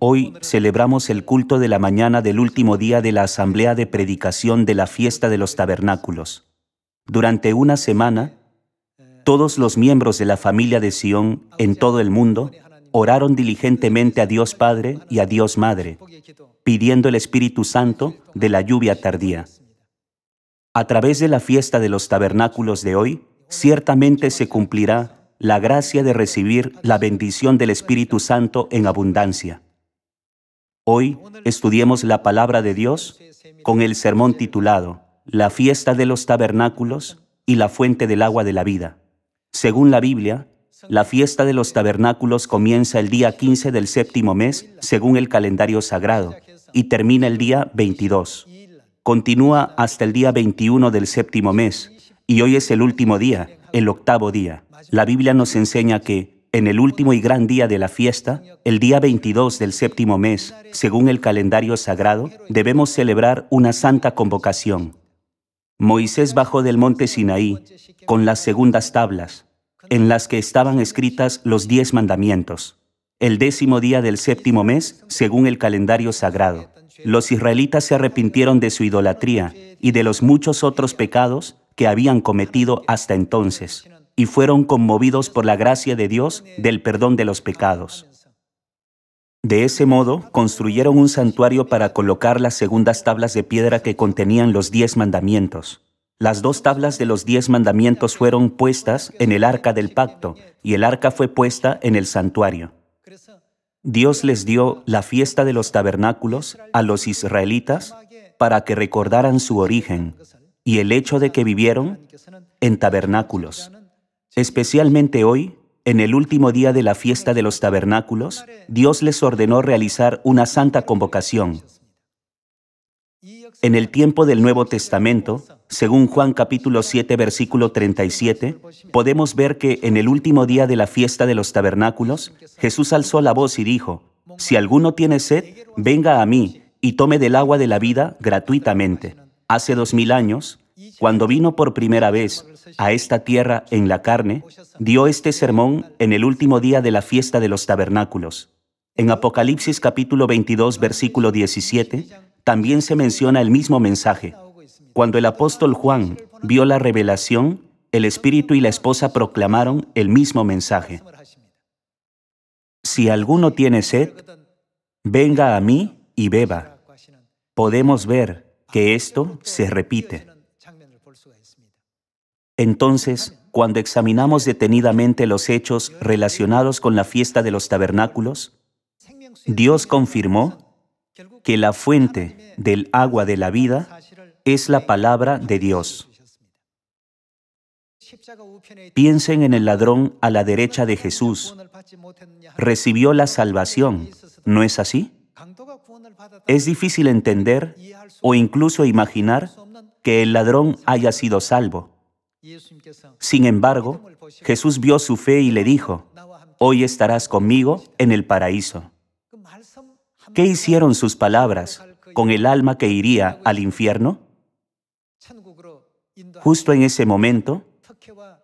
Hoy celebramos el culto de la mañana del último día de la Asamblea de Predicación de la Fiesta de los Tabernáculos. Durante una semana, todos los miembros de la familia de Sión en todo el mundo oraron diligentemente a Dios Padre y a Dios Madre, pidiendo el Espíritu Santo de la lluvia tardía. A través de la fiesta de los tabernáculos de hoy, ciertamente se cumplirá la gracia de recibir la bendición del Espíritu Santo en abundancia. Hoy estudiemos la palabra de Dios con el sermón titulado La fiesta de los tabernáculos y la fuente del agua de la vida. Según la Biblia, la fiesta de los tabernáculos comienza el día 15 del séptimo mes, según el calendario sagrado, y termina el día 22. Continúa hasta el día 21 del séptimo mes, y hoy es el último día, el octavo día. La Biblia nos enseña que, en el último y gran día de la fiesta, el día 22 del séptimo mes, según el calendario sagrado, debemos celebrar una santa convocación. Moisés bajó del monte Sinaí con las segundas tablas, en las que estaban escritas los 10 mandamientos. El 10º día del séptimo mes, según el calendario sagrado, los israelitas se arrepintieron de su idolatría y de los muchos otros pecados que habían cometido hasta entonces, y fueron conmovidos por la gracia de Dios del perdón de los pecados. De ese modo, construyeron un santuario para colocar las segundas tablas de piedra que contenían los 10 mandamientos. Las 2 tablas de los 10 mandamientos fueron puestas en el arca del pacto, y el arca fue puesta en el santuario. Dios les dio la fiesta de los tabernáculos a los israelitas para que recordaran su origen y el hecho de que vivieron en tabernáculos. Especialmente hoy, en el último día de la fiesta de los tabernáculos, Dios les ordenó realizar una santa convocación. En el tiempo del Nuevo Testamento, según Juan capítulo 7, versículo 37, podemos ver que en el último día de la fiesta de los tabernáculos, Jesús alzó la voz y dijo: «Si alguno tiene sed, venga a mí y tome del agua de la vida gratuitamente». Hace 2000 años, cuando vino por primera vez a esta tierra en la carne, dio este sermón en el último día de la fiesta de los tabernáculos. En Apocalipsis capítulo 22, versículo 17, también se menciona el mismo mensaje. Cuando el apóstol Juan vio la revelación, el Espíritu y la esposa proclamaron el mismo mensaje. Si alguno tiene sed, venga a mí y beba. Podemos ver que esto se repite. Entonces, cuando examinamos detenidamente los hechos relacionados con la fiesta de los tabernáculos, Dios confirmó que la fuente del agua de la vida es la palabra de Dios. Piensen en el ladrón a la derecha de Jesús. Recibió la salvación, ¿no es así? Es difícil entender o incluso imaginar que el ladrón haya sido salvo. Sin embargo, Jesús vio su fe y le dijo: «Hoy estarás conmigo en el paraíso». ¿Qué hicieron sus palabras con el alma que iría al infierno? Justo en ese momento,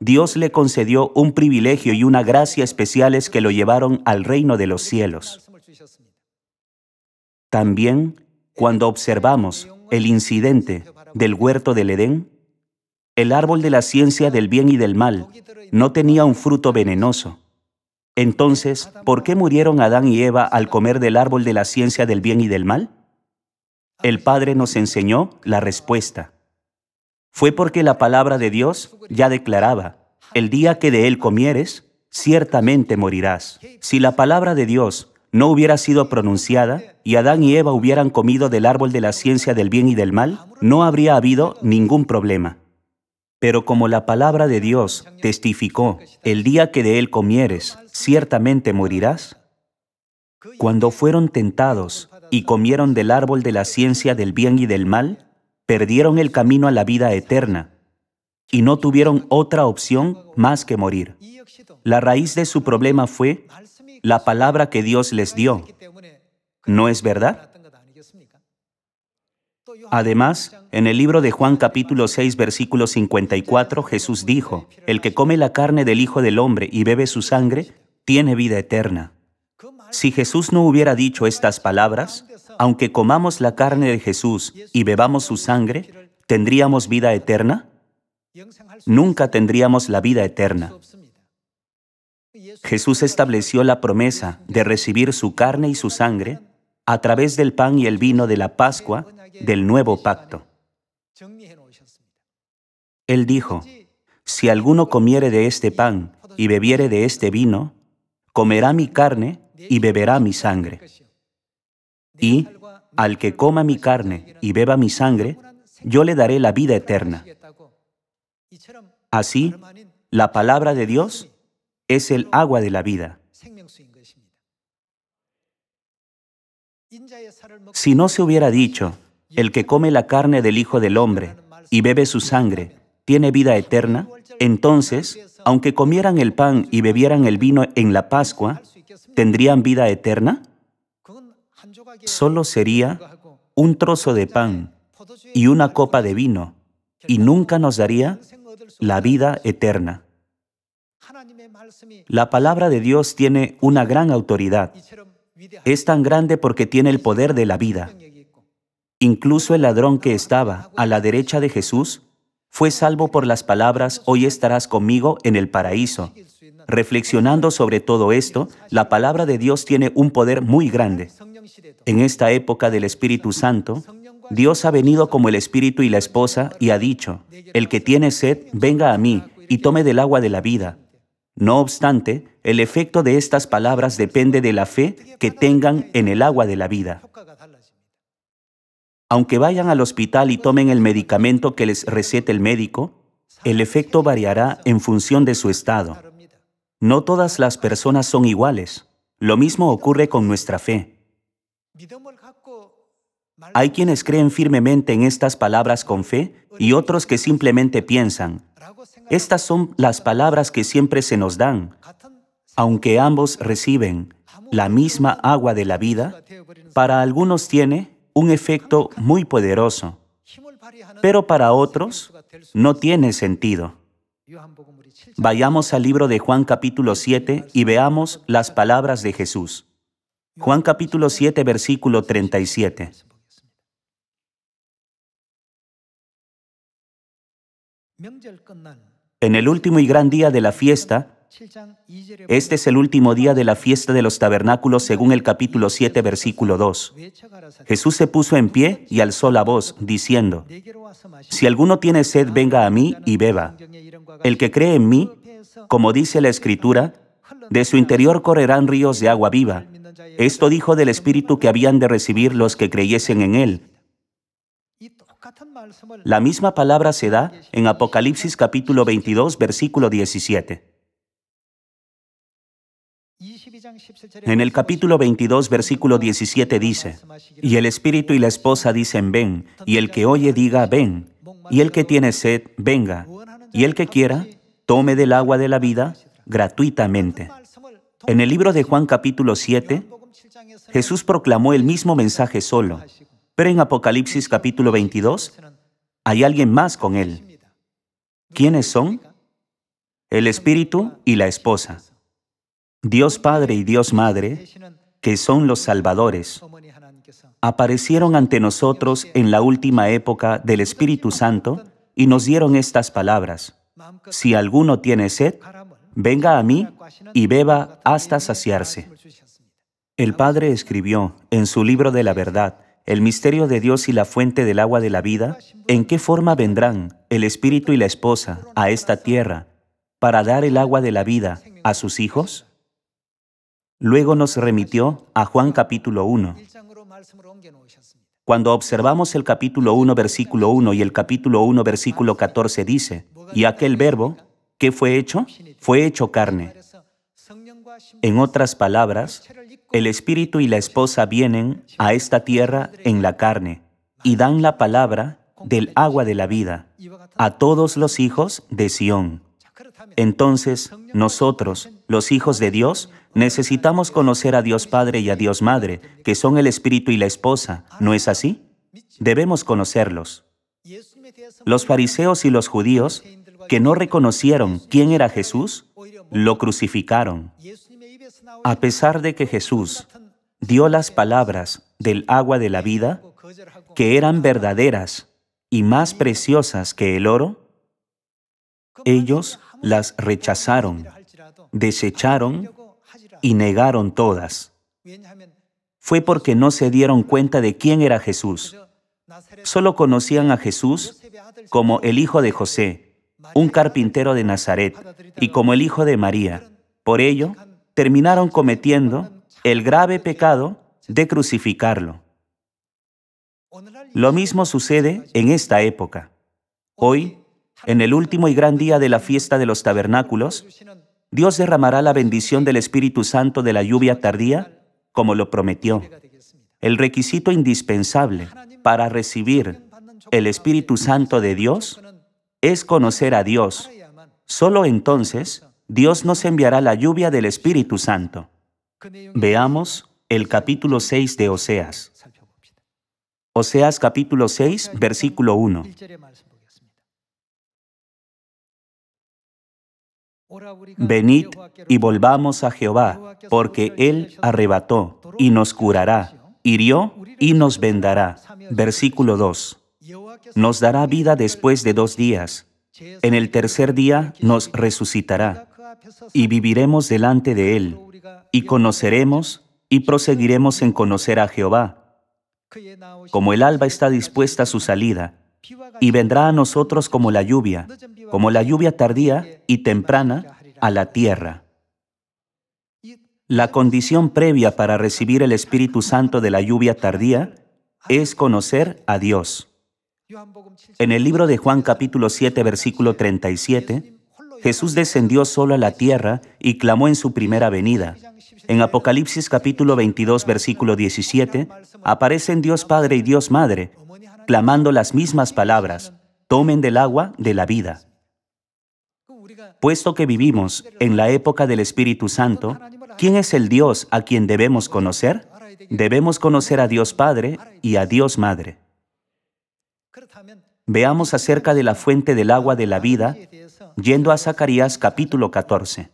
Dios le concedió un privilegio y una gracia especiales que lo llevaron al reino de los cielos. También, cuando observamos el incidente del huerto del Edén, el árbol de la ciencia del bien y del mal no tenía un fruto venenoso. Entonces, ¿por qué murieron Adán y Eva al comer del árbol de la ciencia del bien y del mal? El Padre nos enseñó la respuesta. Fue porque la palabra de Dios ya declaraba: «El día que de él comieres, ciertamente morirás». Si la palabra de Dios no hubiera sido pronunciada y Adán y Eva hubieran comido del árbol de la ciencia del bien y del mal, no habría habido ningún problema. Pero como la palabra de Dios testificó: «El día que de él comieres, ciertamente morirás», cuando fueron tentados y comieron del árbol de la ciencia del bien y del mal, perdieron el camino a la vida eterna y no tuvieron otra opción más que morir. La raíz de su problema fue la palabra que Dios les dio. ¿No es verdad? Además, en el libro de Juan capítulo 6, versículo 54, Jesús dijo: «El que come la carne del Hijo del Hombre y bebe su sangre, tiene vida eterna». Si Jesús no hubiera dicho estas palabras, aunque comamos la carne de Jesús y bebamos su sangre, ¿tendríamos vida eterna? Nunca tendríamos la vida eterna. Jesús estableció la promesa de recibir su carne y su sangre a través del pan y el vino de la Pascua del nuevo pacto. Él dijo, si alguno comiere de este pan y bebiere de este vino, comerá mi carne y beberá mi sangre. Y, al que coma mi carne y beba mi sangre, yo le daré la vida eterna. Así, la palabra de Dios es el agua de la vida. Si no se hubiera dicho, el que come la carne del Hijo del Hombre y bebe su sangre, tiene vida eterna, entonces, aunque comieran el pan y bebieran el vino en la Pascua, ¿tendrían vida eterna? Solo sería un trozo de pan y una copa de vino, y nunca nos daría la vida eterna. La palabra de Dios tiene una gran autoridad. Es tan grande porque tiene el poder de la vida. Incluso el ladrón que estaba a la derecha de Jesús fue salvo por las palabras, hoy estarás conmigo en el paraíso. Reflexionando sobre todo esto, la palabra de Dios tiene un poder muy grande. En esta época del Espíritu Santo, Dios ha venido como el Espíritu y la esposa y ha dicho, el que tiene sed, venga a mí y tome del agua de la vida. No obstante, el efecto de estas palabras depende de la fe que tengan en el agua de la vida. Aunque vayan al hospital y tomen el medicamento que les recete el médico, el efecto variará en función de su estado. No todas las personas son iguales. Lo mismo ocurre con nuestra fe. Hay quienes creen firmemente en estas palabras con fe y otros que simplemente piensan, estas son las palabras que siempre se nos dan. Aunque ambos reciben la misma agua de la vida, para algunos tiene un efecto muy poderoso, pero para otros no tiene sentido. Vayamos al libro de Juan capítulo 7 y veamos las palabras de Jesús. Juan capítulo 7, versículo 37. En el último y gran día de la fiesta, este es el último día de la fiesta de los tabernáculos según el capítulo 7, versículo 2. Jesús se puso en pie y alzó la voz, diciendo, si alguno tiene sed, venga a mí y beba. El que cree en mí, como dice la Escritura, de su interior correrán ríos de agua viva. Esto dijo del Espíritu que habían de recibir los que creyesen en Él. La misma palabra se da en Apocalipsis capítulo 22, versículo 17. En el capítulo 22, versículo 17 dice, y el Espíritu y la esposa dicen, ven, y el que oye diga, ven, y el que tiene sed, venga, y el que quiera, tome del agua de la vida gratuitamente. En el libro de Juan capítulo 7, Jesús proclamó el mismo mensaje solo, pero en Apocalipsis capítulo 22, hay alguien más con él. ¿Quiénes son? El Espíritu y la esposa. Dios Padre y Dios Madre, que son los salvadores, aparecieron ante nosotros en la última época del Espíritu Santo y nos dieron estas palabras. Si alguno tiene sed, venga a mí y beba hasta saciarse. El Padre escribió en su libro de la verdad, el misterio de Dios y la fuente del agua de la vida, ¿en qué forma vendrán el Espíritu y la esposa a esta tierra para dar el agua de la vida a sus hijos? Luego nos remitió a Juan capítulo 1. Cuando observamos el capítulo 1, versículo 1 y el capítulo 1, versículo 14 dice, y aquel verbo, ¿qué fue hecho? Fue hecho carne. En otras palabras, el Espíritu y la esposa vienen a esta tierra en la carne y dan la palabra del agua de la vida a todos los hijos de Sión. Entonces, nosotros, los hijos de Dios, necesitamos conocer a Dios Padre y a Dios Madre, que son el Espíritu y la esposa, ¿no es así? Debemos conocerlos. Los fariseos y los judíos, que no reconocieron quién era Jesús, lo crucificaron. A pesar de que Jesús dio las palabras del agua de la vida, que eran verdaderas y más preciosas que el oro, ellos las rechazaron, desecharon y negaron todas. Fue porque no se dieron cuenta de quién era Jesús. Solo conocían a Jesús como el hijo de José, un carpintero de Nazaret, y como el hijo de María. Por ello, terminaron cometiendo el grave pecado de crucificarlo. Lo mismo sucede en esta época. Hoy, en el último y gran día de la fiesta de los tabernáculos, Dios derramará la bendición del Espíritu Santo de la lluvia tardía, como lo prometió. El requisito indispensable para recibir el Espíritu Santo de Dios es conocer a Dios. Solo entonces, Dios nos enviará la lluvia del Espíritu Santo. Veamos el capítulo 6 de Oseas. Oseas capítulo 6, versículo 1. Venid y volvamos a Jehová, porque Él arrebató y nos curará, hirió y nos vendará. Versículo 2. Nos dará vida después de 2 días. En el tercer día nos resucitará, y viviremos delante de Él, y conoceremos y proseguiremos en conocer a Jehová. Como el alba está dispuesta a su salida, y vendrá a nosotros como la lluvia tardía y temprana a la tierra. La condición previa para recibir el Espíritu Santo de la lluvia tardía es conocer a Dios. En el libro de Juan capítulo 7, versículo 37, Jesús descendió solo a la tierra y clamó en su primera venida. En Apocalipsis capítulo 22, versículo 17, aparecen Dios Padre y Dios Madre, clamando las mismas palabras: tomen del agua de la vida. Puesto que vivimos en la época del Espíritu Santo, ¿quién es el Dios a quien debemos conocer? Debemos conocer a Dios Padre y a Dios Madre. Veamos acerca de la fuente del agua de la vida, yendo a Zacarías capítulo 14.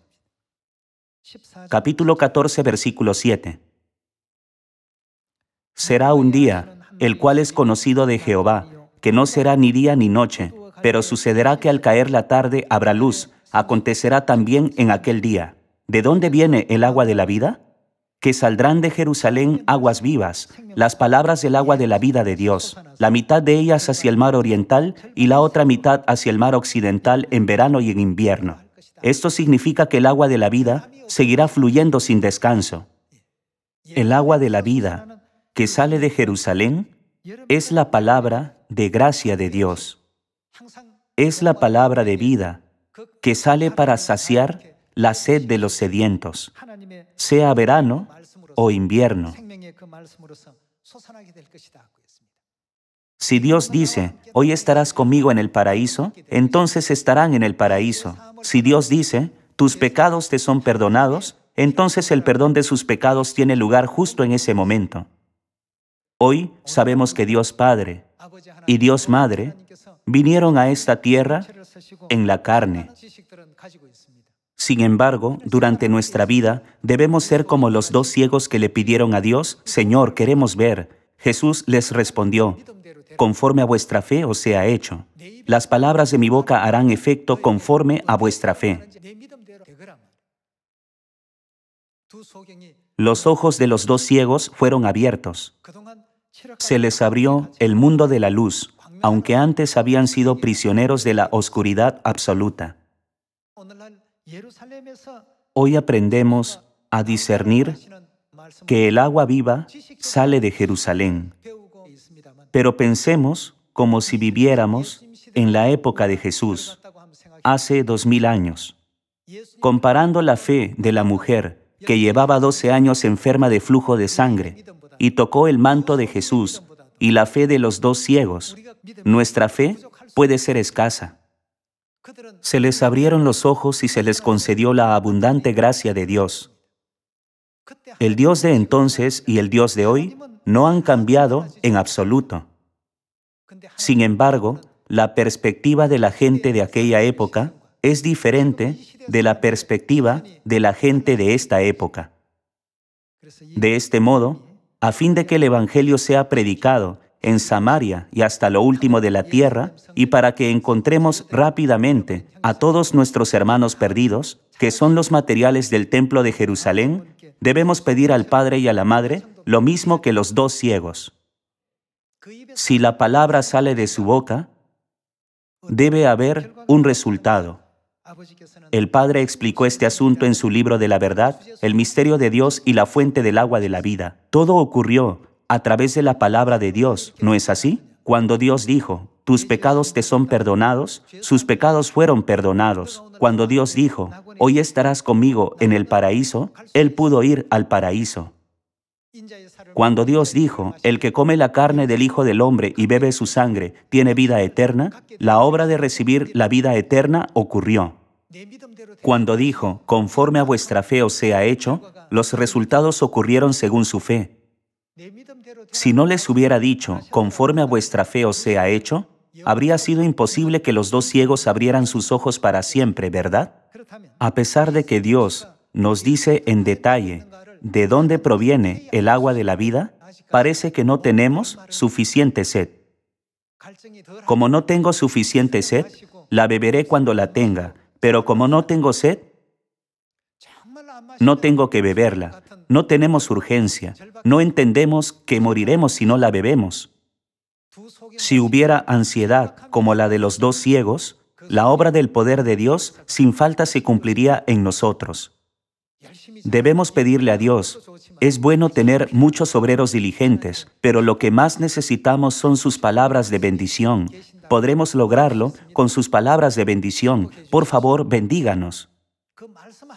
Capítulo 14, versículo 7. Será un día, el cual es conocido de Jehová, que no será ni día ni noche, pero sucederá que al caer la tarde habrá luz. Acontecerá también en aquel día. ¿De dónde viene el agua de la vida? Que saldrán de Jerusalén aguas vivas, las palabras del agua de la vida de Dios, la mitad de ellas hacia el mar oriental y la otra mitad hacia el mar occidental en verano y en invierno. Esto significa que el agua de la vida seguirá fluyendo sin descanso. El agua de la vida que sale de Jerusalén es la palabra de gracia de Dios. Es la palabra de vida que sale para saciar la sed de los sedientos, sea verano o invierno. Si Dios dice, hoy estarás conmigo en el paraíso, entonces estarán en el paraíso. Si Dios dice, tus pecados te son perdonados, entonces el perdón de sus pecados tiene lugar justo en ese momento. Hoy sabemos que Dios Padre y Dios Madre vinieron a esta tierra en la carne. Sin embargo, durante nuestra vida, debemos ser como los 2 ciegos que le pidieron a Dios: Señor, queremos ver. Jesús les respondió: conforme a vuestra fe os sea hecho. Las palabras de mi boca harán efecto conforme a vuestra fe. Los ojos de los 2 ciegos fueron abiertos. Se les abrió el mundo de la luz, aunque antes habían sido prisioneros de la oscuridad absoluta. Hoy aprendemos a discernir que el agua viva sale de Jerusalén. Pero pensemos como si viviéramos en la época de Jesús, hace 2000 años. Comparando la fe de la mujer que llevaba 12 años enferma de flujo de sangre y tocó el manto de Jesús, y la fe de los 2 ciegos, nuestra fe puede ser escasa. Se les abrieron los ojos y se les concedió la abundante gracia de Dios. El Dios de entonces y el Dios de hoy no han cambiado en absoluto. Sin embargo, la perspectiva de la gente de aquella época es diferente de la perspectiva de la gente de esta época. De este modo, a fin de que el Evangelio sea predicado en Samaria y hasta lo último de la tierra, y para que encontremos rápidamente a todos nuestros hermanos perdidos, que son los materiales del templo de Jerusalén, debemos pedir al Padre y a la Madre lo mismo que los dos ciegos. Si la palabra sale de su boca, debe haber un resultado. El Padre explicó este asunto en su libro de la verdad, El misterio de Dios y la fuente del agua de la vida. Todo ocurrió a través de la palabra de Dios, ¿no es así? Cuando Dios dijo, tus pecados te son perdonados, sus pecados fueron perdonados. Cuando Dios dijo, hoy estarás conmigo en el paraíso, Él pudo ir al paraíso. Cuando Dios dijo, el que come la carne del Hijo del Hombre y bebe su sangre tiene vida eterna, la obra de recibir la vida eterna ocurrió. Cuando dijo, conforme a vuestra fe os sea hecho, los resultados ocurrieron según su fe. Si no les hubiera dicho, conforme a vuestra fe os sea hecho, habría sido imposible que los dos ciegos abrieran sus ojos para siempre, ¿verdad? A pesar de que Dios nos dice en detalle de dónde proviene el agua de la vida, parece que no tenemos suficiente sed. Como no tengo suficiente sed, la beberé cuando la tenga, pero como no tengo sed, no tengo que beberla. No tenemos urgencia. No entendemos que moriremos si no la bebemos. Si hubiera ansiedad como la de los dos ciegos, la obra del poder de Dios sin falta se cumpliría en nosotros. Debemos pedirle a Dios. Es bueno tener muchos obreros diligentes, pero lo que más necesitamos son sus palabras de bendición. Podremos lograrlo con sus palabras de bendición. Por favor, bendíganos.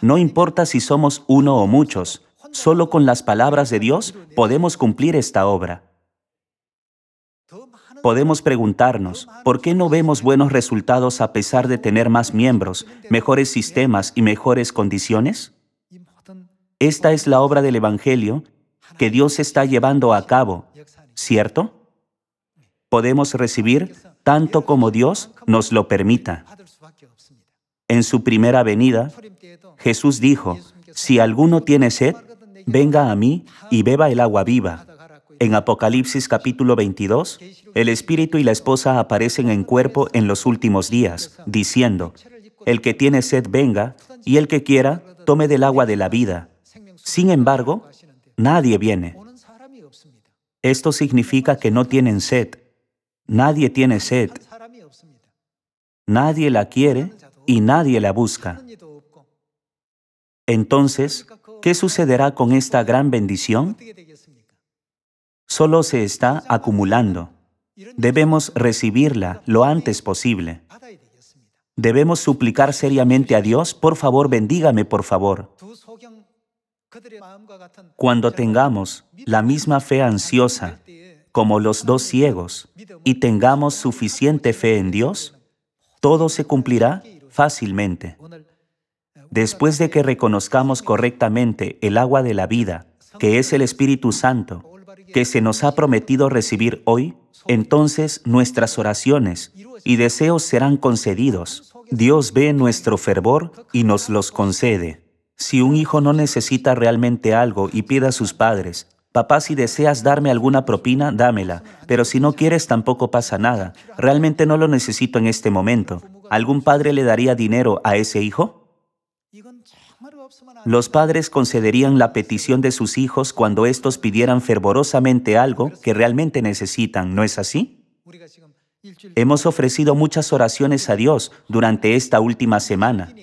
No importa si somos uno o muchos, solo con las palabras de Dios podemos cumplir esta obra. Podemos preguntarnos, ¿por qué no vemos buenos resultados a pesar de tener más miembros, mejores sistemas y mejores condiciones? Esta es la obra del Evangelio que Dios está llevando a cabo, ¿cierto? Podemos recibir tanto como Dios nos lo permita. En su primera venida, Jesús dijo, si alguno tiene sed, venga a mí y beba el agua viva. En Apocalipsis capítulo 22, el Espíritu y la esposa aparecen en cuerpo en los últimos días, diciendo, el que tiene sed venga, y el que quiera, tome del agua de la vida. Sin embargo, nadie viene. Esto significa que no tienen sed. Nadie tiene sed. Nadie la quiere y nadie la busca. Entonces, ¿qué sucederá con esta gran bendición? Solo se está acumulando. Debemos recibirla lo antes posible. Debemos suplicar seriamente a Dios, por favor, bendígame, por favor. Cuando tengamos la misma fe ansiosa como los dos ciegos y tengamos suficiente fe en Dios, todo se cumplirá fácilmente. Después de que reconozcamos correctamente el agua de la vida, que es el Espíritu Santo, que se nos ha prometido recibir hoy, entonces nuestras oraciones y deseos serán concedidos. Dios ve nuestro fervor y nos los concede. Si un hijo no necesita realmente algo y pide a sus padres, papá, si deseas darme alguna propina, dámela, pero si no quieres tampoco pasa nada. Realmente no lo necesito en este momento. ¿Algún padre le daría dinero a ese hijo? Los padres concederían la petición de sus hijos cuando éstos pidieran fervorosamente algo que realmente necesitan, ¿no es así? Hemos ofrecido muchas oraciones a Dios durante esta última semana.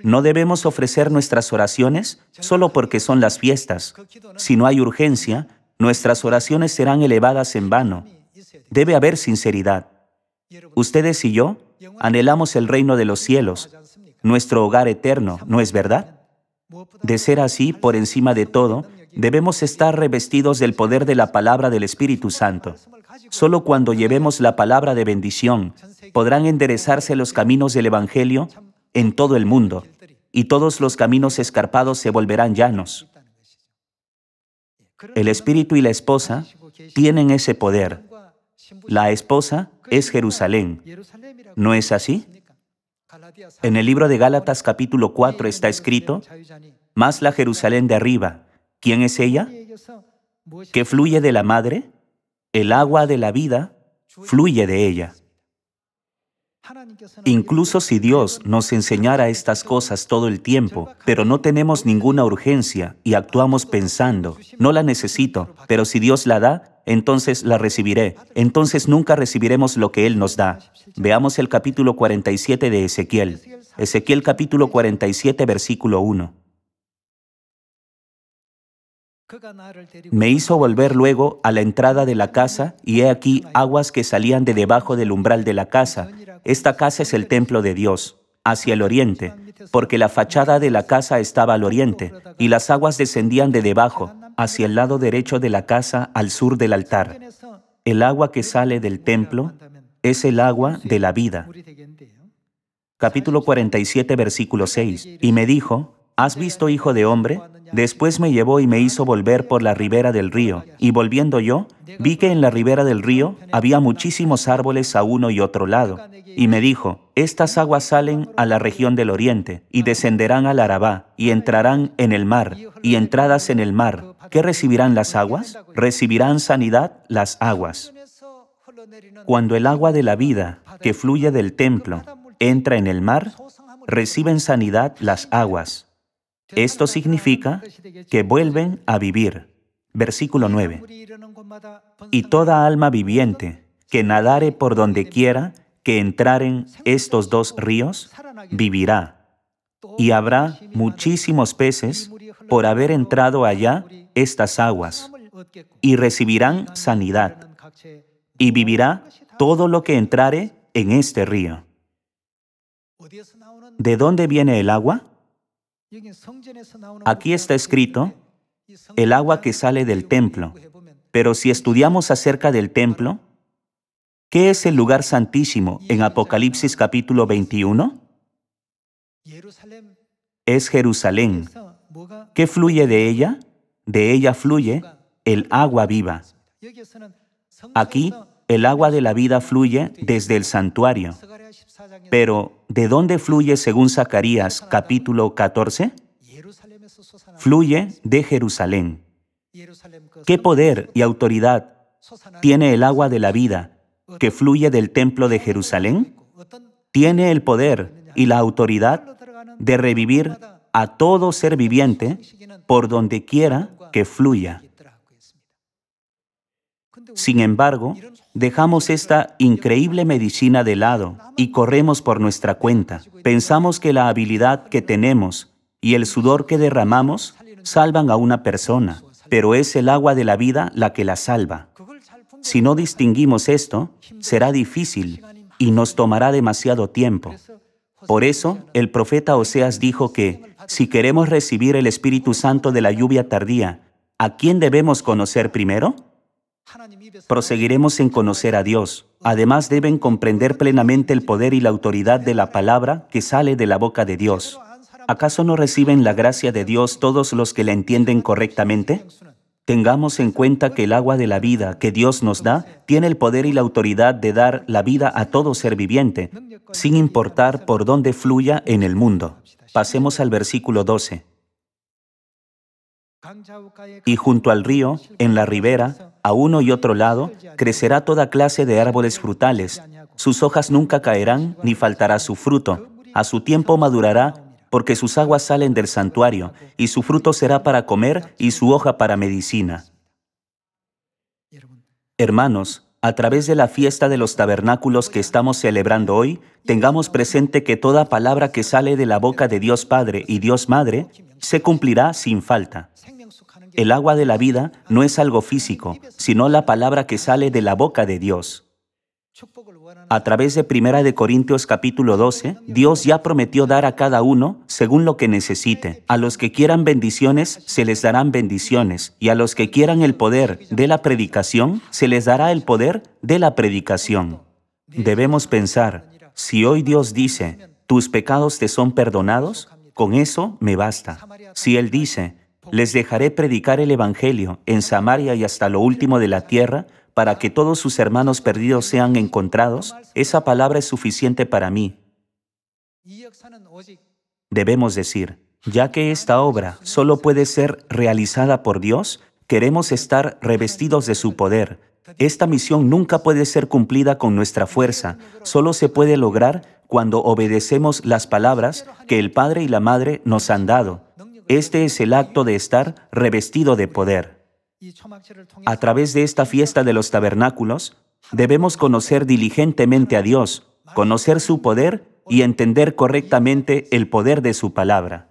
No debemos ofrecer nuestras oraciones solo porque son las fiestas. Si no hay urgencia, nuestras oraciones serán elevadas en vano. Debe haber sinceridad. Ustedes y yo anhelamos el reino de los cielos, nuestro hogar eterno, ¿no es verdad? De ser así, por encima de todo, debemos estar revestidos del poder de la palabra del Espíritu Santo. Solo cuando llevemos la palabra de bendición, podrán enderezarse los caminos del Evangelio en todo el mundo, y todos los caminos escarpados se volverán llanos. El Espíritu y la esposa tienen ese poder. La esposa es Jerusalén. ¿No es así? En el libro de Gálatas capítulo 4 está escrito, «Mas la Jerusalén de arriba, ¿Quién es ella? ¿Qué fluye de la madre? El agua de la vida fluye de ella. Incluso si Dios nos enseñara estas cosas todo el tiempo, pero no tenemos ninguna urgencia y actuamos pensando, no la necesito, pero si Dios la da, entonces la recibiré. Entonces nunca recibiremos lo que Él nos da. Veamos el capítulo 47 de Ezequiel. Ezequiel capítulo 47, versículo 1. Me hizo volver luego a la entrada de la casa, y he aquí aguas que salían de debajo del umbral de la casa. Esta casa es el templo de Dios, hacia el oriente, porque la fachada de la casa estaba al oriente, y las aguas descendían de debajo, hacia el lado derecho de la casa, al sur del altar. El agua que sale del templo es el agua de la vida. Capítulo 47, versículo 6. Y me dijo, ¿has visto, hijo de hombre? Después me llevó y me hizo volver por la ribera del río, y volviendo yo, vi que en la ribera del río había muchísimos árboles a uno y otro lado. Y me dijo, estas aguas salen a la región del oriente, y descenderán al Arabá, y entrarán en el mar, y entradas en el mar. ¿Qué recibirán las aguas? Recibirán sanidad las aguas. Cuando el agua de la vida, que fluye del templo, entra en el mar, reciben sanidad las aguas. Esto significa que vuelven a vivir. Versículo 9. Y toda alma viviente que nadare por donde quiera que entraren estos dos ríos, vivirá. Y habrá muchísimos peces por haber entrado allá estas aguas, y recibirán sanidad. Y vivirá todo lo que entrare en este río. ¿De dónde viene el agua? Aquí está escrito, el agua que sale del templo. Pero si estudiamos acerca del templo, ¿qué es el lugar santísimo en Apocalipsis capítulo 21? Es Jerusalén. ¿Qué fluye de ella? De ella fluye el agua viva. Aquí, el agua de la vida fluye desde el santuario. Pero, ¿de dónde fluye según Zacarías capítulo 14? Fluye de Jerusalén. ¿Qué poder y autoridad tiene el agua de la vida que fluye del templo de Jerusalén? Tiene el poder y la autoridad de revivir a todo ser viviente por donde quiera que fluya. Sin embargo, dejamos esta increíble medicina de lado y corremos por nuestra cuenta. Pensamos que la habilidad que tenemos y el sudor que derramamos salvan a una persona, pero es el agua de la vida la que la salva. Si no distinguimos esto, será difícil y nos tomará demasiado tiempo. Por eso, el profeta Oseas dijo que, si queremos recibir el Espíritu Santo de la lluvia tardía, ¿a quién debemos conocer primero? Proseguiremos en conocer a Dios. Además, deben comprender plenamente el poder y la autoridad de la palabra que sale de la boca de Dios. ¿Acaso no reciben la gracia de Dios todos los que la entienden correctamente? Tengamos en cuenta que el agua de la vida que Dios nos da tiene el poder y la autoridad de dar la vida a todo ser viviente, sin importar por dónde fluya en el mundo. Pasemos al versículo 12. Y junto al río, en la ribera, a uno y otro lado, crecerá toda clase de árboles frutales. Sus hojas nunca caerán, ni faltará su fruto. A su tiempo madurará, porque sus aguas salen del santuario, y su fruto será para comer, y su hoja para medicina. Hermanos, a través de la fiesta de los tabernáculos que estamos celebrando hoy, tengamos presente que toda palabra que sale de la boca de Dios Padre y Dios Madre se cumplirá sin falta. El agua de la vida no es algo físico, sino la palabra que sale de la boca de Dios. A través de 1 Corintios capítulo 12, Dios ya prometió dar a cada uno según lo que necesite. A los que quieran bendiciones, se les darán bendiciones, y a los que quieran el poder de la predicación, se les dará el poder de la predicación. Debemos pensar, si hoy Dios dice, tus pecados te son perdonados, con eso me basta. Si Él dice, les dejaré predicar el Evangelio en Samaria y hasta lo último de la tierra, para que todos sus hermanos perdidos sean encontrados, esa palabra es suficiente para mí. Debemos decir, ya que esta obra solo puede ser realizada por Dios, queremos estar revestidos de su poder. Esta misión nunca puede ser cumplida con nuestra fuerza, solo se puede lograr cuando obedecemos las palabras que el Padre y la Madre nos han dado. Este es el acto de estar revestido de poder. A través de esta fiesta de los tabernáculos, debemos conocer diligentemente a Dios, conocer su poder y entender correctamente el poder de su palabra.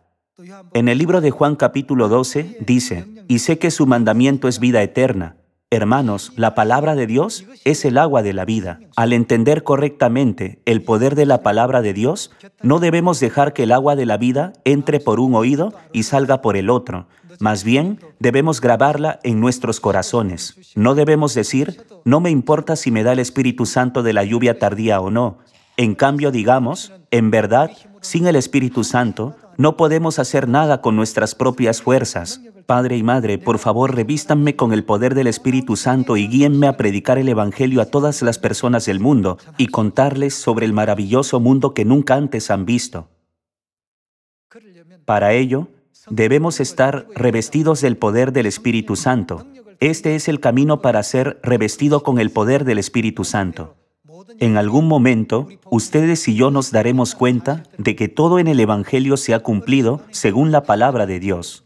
En el libro de Juan capítulo 12 dice, «Y sé que su mandamiento es vida eterna». Hermanos, la palabra de Dios es el agua de la vida. Al entender correctamente el poder de la palabra de Dios, no debemos dejar que el agua de la vida entre por un oído y salga por el otro. Más bien, debemos grabarla en nuestros corazones. No debemos decir, no me importa si me da el Espíritu Santo de la lluvia tardía o no. En cambio, digamos, en verdad, sin el Espíritu Santo, no podemos hacer nada con nuestras propias fuerzas. Padre y Madre, por favor, revístanme con el poder del Espíritu Santo y guíenme a predicar el Evangelio a todas las personas del mundo y contarles sobre el maravilloso mundo que nunca antes han visto. Para ello, debemos estar revestidos del poder del Espíritu Santo. Este es el camino para ser revestido con el poder del Espíritu Santo. En algún momento, ustedes y yo nos daremos cuenta de que todo en el Evangelio se ha cumplido según la palabra de Dios.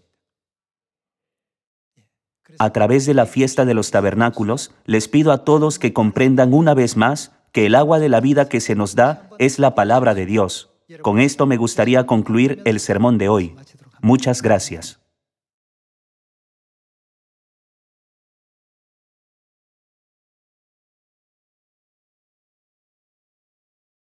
A través de la fiesta de los tabernáculos, les pido a todos que comprendan una vez más que el agua de la vida que se nos da es la palabra de Dios. Con esto me gustaría concluir el sermón de hoy. Muchas gracias.